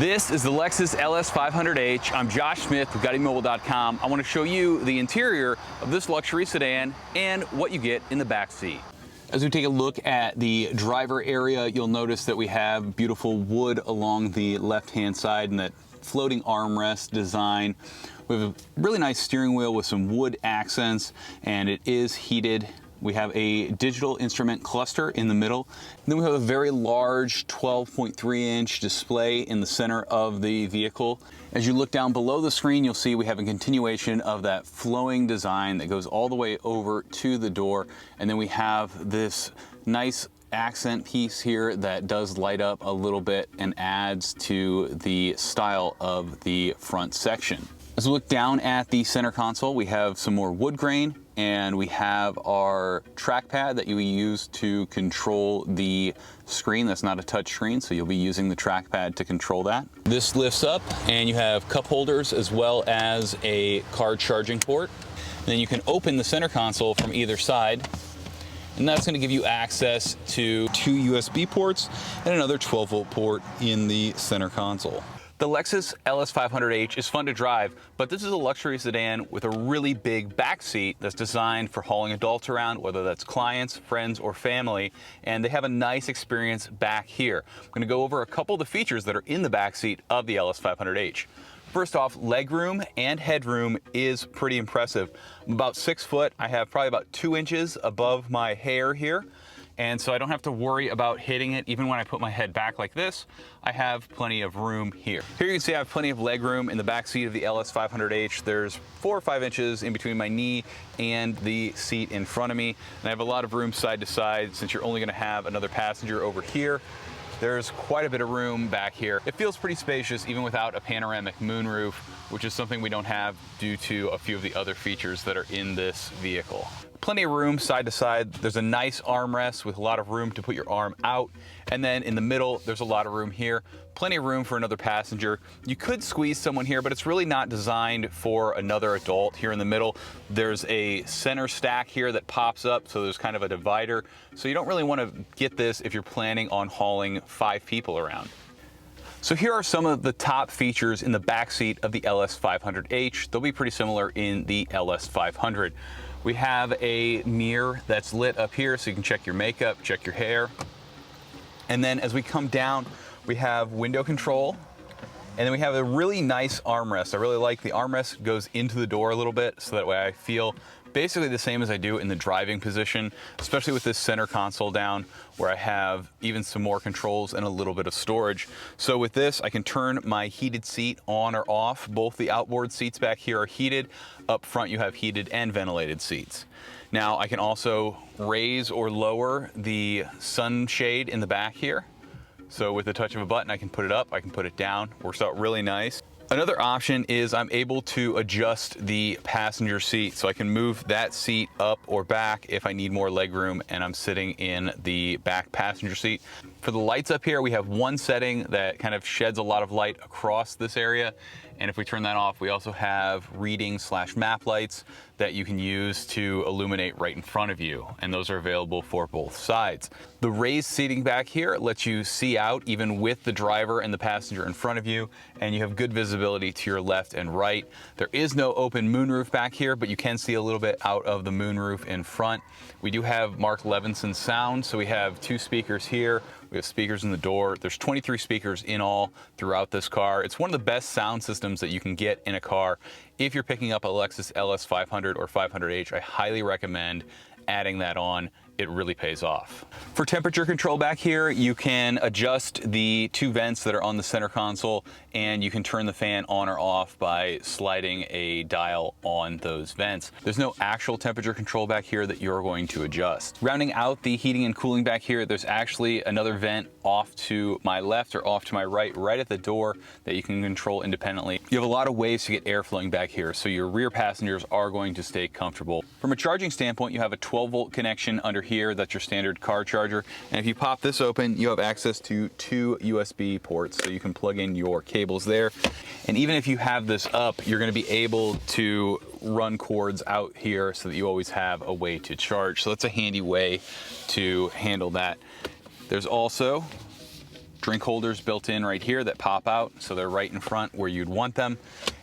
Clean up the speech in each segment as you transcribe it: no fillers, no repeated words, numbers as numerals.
This is the Lexus LS 500H. I'm Josh Smith with GuideMobile.com. I want to show you the interior of this luxury sedan and what you get in the back seat. As we take a look at the driver area, you'll notice that we have beautiful wood along the left-hand side and that floating armrest design. We have a really nice steering wheel with some wood accents, and it is heated. We have a digital instrument cluster in the middle. And then we have a very large 12.3-inch display in the center of the vehicle. As you look down below the screen, you'll see we have a continuation of that flowing design that goes all the way over to the door. And then we have this nice accent piece here that does light up a little bit and adds to the style of the front section. As we look down at the center console, we have some more wood grain, and we have our trackpad that you use to control the screen. That's not a touch screen, so you'll be using the trackpad to control that. This lifts up and you have cup holders as well as a car charging port. And then you can open the center console from either side, and that's going to give you access to 2 USB ports and another 12-volt port in the center console. The Lexus LS 500H is fun to drive, but this is a luxury sedan with a really big back seat that's designed for hauling adults around, whether that's clients, friends, or family, and they have a nice experience back here. I'm going to go over a couple of the features that are in the back seat of the LS 500H. First off, legroom and headroom is pretty impressive. I'm about 6 foot. I have probably about 2 inches above my hair here. And so I don't have to worry about hitting it. Even when I put my head back like this, I have plenty of room here. Here you can see I have plenty of leg room in the back seat of the LS 500H. There's 4 or 5 inches in between my knee and the seat in front of me. And I have a lot of room side to side since you're only gonna have another passenger over here. There's quite a bit of room back here. It feels pretty spacious even without a panoramic moonroof, which is something we don't have due to a few of the other features that are in this vehicle. Plenty of room side to side. There's a nice armrest with a lot of room to put your arm out. And then in the middle, there's a lot of room here. Plenty of room for another passenger. You could squeeze someone here, but it's really not designed for another adult. Here in the middle, there's a center stack here that pops up, so there's kind of a divider. So you don't really want to get this if you're planning on hauling 5 people around. So here are some of the top features in the back seat of the LS 500H. They'll be pretty similar in the LS 500. We have a mirror that's lit up here so you can check your makeup, check your hair. And then as we come down, we have window control, and then we have a really nice armrest. I really like the armrest goes into the door a little bit, so that way I feel basically the same as I do in the driving position, especially with this center console down where I have even some more controls and a little bit of storage. So with this, I can turn my heated seat on or off. Both the outboard seats back here are heated. Up front, you have heated and ventilated seats. Now, I can also raise or lower the sunshade in the back here. So with the touch of a button, I can put it up, I can put it down. Works out really nice. Another option is I'm able to adjust the passenger seat, so I can move that seat up or back if I need more leg room and I'm sitting in the back passenger seat. For the lights up here, we have one setting that kind of sheds a lot of light across this area. And if we turn that off, we also have reading/map lights that you can use to illuminate right in front of you. And those are available for both sides. The raised seating back here lets you see out even with the driver and the passenger in front of you, and you have good visibility to your left and right. There is no open moonroof back here, but you can see a little bit out of the moonroof in front. We do have Mark Levinson sound, so we have 2 speakers here. We have speakers in the door. There's 23 speakers in all throughout this car. It's one of the best sound systems that you can get in a car. If you're picking up a Lexus LS 500 or 500H, I highly recommend adding that on. It really pays off. For temperature control back here, you can adjust the 2 vents that are on the center console, and you can turn the fan on or off by sliding a dial on those vents. There's no actual temperature control back here that you're going to adjust. Rounding out the heating and cooling back here, there's actually another vent off to my left or off to my right, right at the door that you can control independently. You have a lot of ways to get air flowing back here, so your rear passengers are going to stay comfortable. From a charging standpoint, you have a 12-volt connection under here. That's your standard car charger. And if you pop this open, you have access to 2 USB ports, so you can plug in your cables there. And even if you have this up, you're going to be able to run cords out here so that you always have a way to charge. So that's a handy way to handle that. There's also drink holders built in right here that pop out, so they're right in front where you'd want them.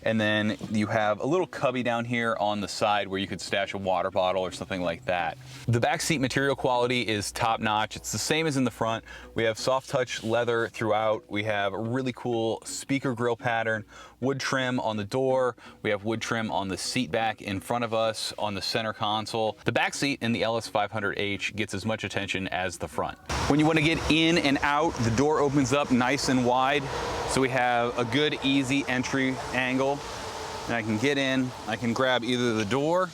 And then you have a little cubby down here on the side where you could stash a water bottle or something like that. The back seat material quality is top notch. It's the same as in the front. We have soft touch leather throughout. We have a really cool speaker grille pattern, wood trim on the door. We have wood trim on the seat back in front of us on the center console. The back seat in the LS 500H gets as much attention as the front. When you want to get in and out, the door opens up nice and wide. So we have a good, easy entry angle. And I can get in, I can grab either the door,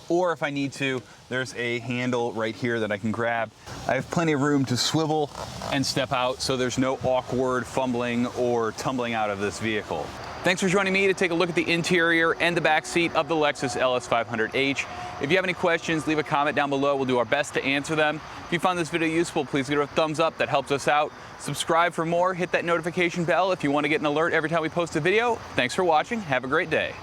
or if I need to, there's a handle right here that I can grab. I have plenty of room to swivel and step out, so there's no awkward fumbling or tumbling out of this vehicle. Thanks for joining me to take a look at the interior and the back seat of the Lexus LS 500H. If you have any questions, leave a comment down below. We'll do our best to answer them. If you found this video useful, please give it a thumbs up. That helps us out. Subscribe for more. Hit that notification bell if you want to get an alert every time we post a video. Thanks for watching. Have a great day.